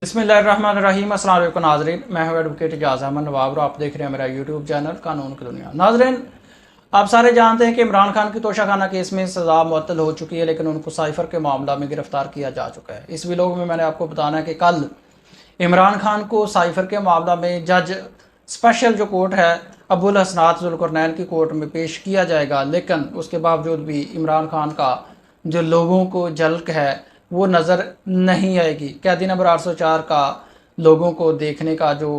बिस्मिल्लाहिर्रहमानिर्रहीम। अस्सलाम वालेकुम नाज़रीन, मैं हूं एडवोकेट एजाज अहमद नवाब और आप देख रहे हैं मेरा यूट्यूब चैनल कानून की दुनिया। नाज़रीन, आप सारे जानते हैं कि इमरान खान की तोशाखाना केस में सज़ा मुअत्तल हो चुकी है, लेकिन उनको साइफ़र के मामला में गिरफ़्तार किया जा चुका है। इस व्लॉग में मैंने आपको बताना है कि कल इमरान खान को साइफ़र के मामला में जज स्पेशल जो कोर्ट है अबुल हसनात ज़ुल्करनैन की कोर्ट में पेश किया जाएगा, लेकिन उसके बावजूद भी इमरान खान का जो लोगों को झलक है वो नज़र नहीं आएगी। कैदी नंबर 804 का लोगों को देखने का जो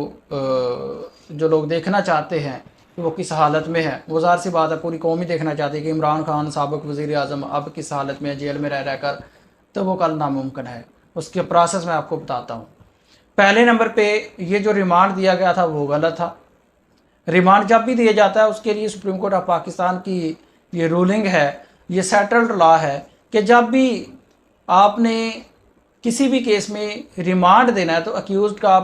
लोग देखना चाहते हैं कि वो किस हालत में है, वो ज़ाहिर सी बात है पूरी कौम ही देखना चाहती है कि इमरान खान साबिक़ वज़ीर आज़म अब किस हालत में जेल में रह कर, तो वो कल नामुमकिन है। उसके प्रोसेस मैं आपको बताता हूँ। पहले नंबर पे ये जो रिमांड दिया गया था वो गलत था। रिमांड जब भी दिया जाता है उसके लिए सुप्रीम कोर्ट ऑफ पाकिस्तान की ये रूलिंग है, ये सेटल्ड लॉ है कि जब भी आपने किसी भी केस में रिमांड देना है तो अक्यूज़ड का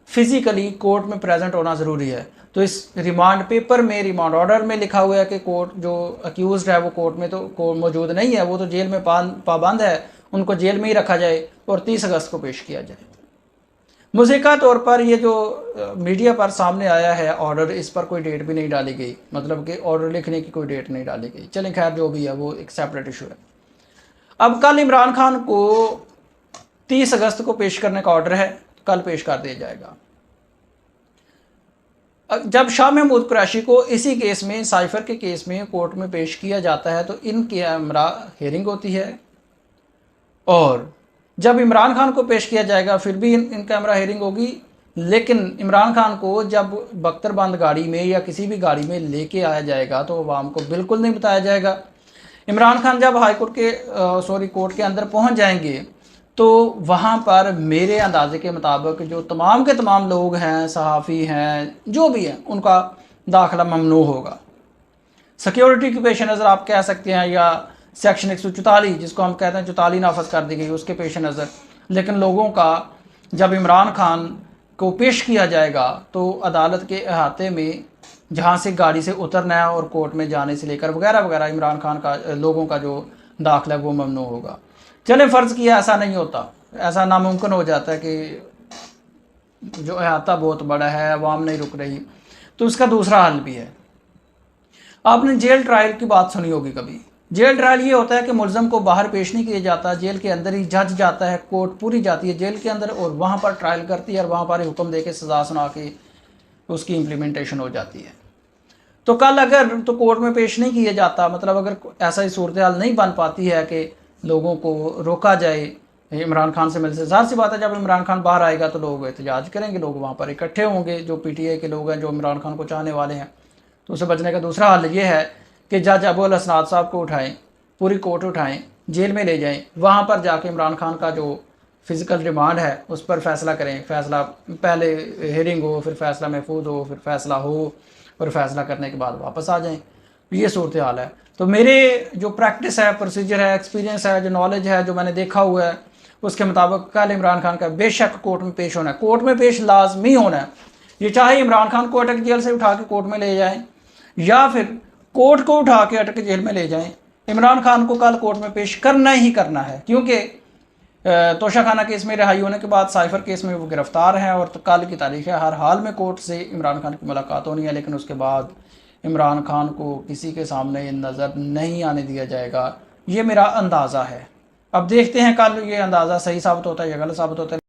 फिज़िकली कोर्ट में प्रेजेंट होना ज़रूरी है। तो इस रिमांड पेपर में, रिमांड ऑर्डर में लिखा हुआ है कि कोर्ट जो अक्यूज़ड है वो कोर्ट में तो मौजूद नहीं है, वो तो जेल में पाबंद है, उनको जेल में ही रखा जाए और 30 अगस्त को पेश किया जाए। मुज़ीका तौर पर ये जो मीडिया पर सामने आया है ऑर्डर, इस पर कोई डेट भी नहीं डाली गई, मतलब कि ऑर्डर लिखने की कोई डेट नहीं डाली गई। चलें खैर, जो भी है वो एक सेपरेट इशू है। अब कल इमरान खान को 30 अगस्त को पेश करने का ऑर्डर है, कल पेश कर दिया जाएगा। जब शाह महमूद कुरैशी को इसी केस में, साइफर के केस में कोर्ट में पेश किया जाता है तो इन कैमरा हियरिंग होती है, और जब इमरान खान को पेश किया जाएगा फिर भी इन कैमरा हियरिंग होगी। लेकिन इमरान खान को जब बख्तरबंद गाड़ी में या किसी भी गाड़ी में लेके आया जाएगा तो अवाम को बिल्कुल नहीं बताया जाएगा। इमरान खान जब हाई कोर्ट के कोर्ट के अंदर पहुंच जाएंगे तो वहां पर मेरे अंदाजे के मुताबिक जो तमाम के तमाम लोग हैं, सहाफ़ी हैं, जो भी हैं, उनका दाखिला ममनू होगा। सिक्योरिटी के पेश नज़र आप कह सकते हैं, या सेक्शन 144 जिसको हम कहते हैं 44 नाफज कर दी गई उसके पेश नज़र। लेकिन लोगों का जब इमरान खान को पेश किया जाएगा तो अदालत के अहाते में जहाँ से गाड़ी से उतरना है और कोर्ट में जाने से लेकर वगैरह वगैरह इमरान खान का लोगों का जो दाखिला वो ममनू होगा। चलें फ़र्ज़ किया ऐसा नहीं होता, ऐसा नामुमकिन हो जाता है कि जो अहाता बहुत बड़ा है, अवाम नहीं रुक रही, तो उसका दूसरा हल भी है। आपने जेल ट्रायल की बात सुनी होगी कभी। जेल ट्रायल ये होता है कि मुलज़म को बाहर पेश नहीं किया जाता, जेल के अंदर ही जज जाता है, कोर्ट पूरी जाती है जेल के अंदर और वहाँ पर ट्रायल करती है और वहाँ पर ही हुक्म दे के सज़ा सुना के उसकी इम्प्लीमेंटेशन हो जाती है। तो कल अगर तो कोर्ट में पेश नहीं किया जाता, मतलब अगर ऐसा ही सूरत हाल नहीं बन पाती है कि लोगों को रोका जाए इमरान खान से मिलने से, ज़ाहिर सी बात है जब इमरान खान बाहर आएगा तो लोग एहतजाज करेंगे, लोग वहाँ पर इकट्ठे होंगे, जो PTI के लोग हैं, जो इमरान खान को चाहने वाले हैं। तो उसे बचने का दूसरा हल ये है कि जज अबुल हसनात साहब को उठाएं, पूरी कोर्ट उठाएं, जेल में ले जाएं, वहाँ पर जाके इमरान खान का जो फ़िज़िकल रिमांड है उस पर फैसला करें। फैसला पहले हियरिंग हो, फिर फैसला महफूज हो, फिर फैसला हो, और फैसला करने के बाद वापस आ जाएं। ये सूरत हाल है। तो मेरे जो प्रैक्टिस है, प्रोसीजर है, एक्सपीरियंस है, जो नॉलेज है, जो मैंने देखा हुआ है, उसके मुताबिक कल इमरान खान का बेशक कोर्ट में पेश होना है, कोर्ट में पेश लाजमी होना है। ये चाहे इमरान खान को अटक जेल से उठा के कोर्ट में ले जाएं या फिर कोर्ट को उठा के अटक जेल में ले जाएं, इमरान खान को कल कोर्ट में पेश करना ही करना है। क्योंकि तोशाखाना केस में रिहाई होने के बाद साइफर केस में वो गिरफ्तार हैं और कल की तारीख है। हर हाल में कोर्ट से इमरान खान की मुलाकात होनी है, लेकिन उसके बाद इमरान खान को किसी के सामने नज़र नहीं आने दिया जाएगा, ये मेरा अंदाज़ा है। अब देखते हैं कल ये अंदाज़ा सही साबित होता है या गलत साबित होता है।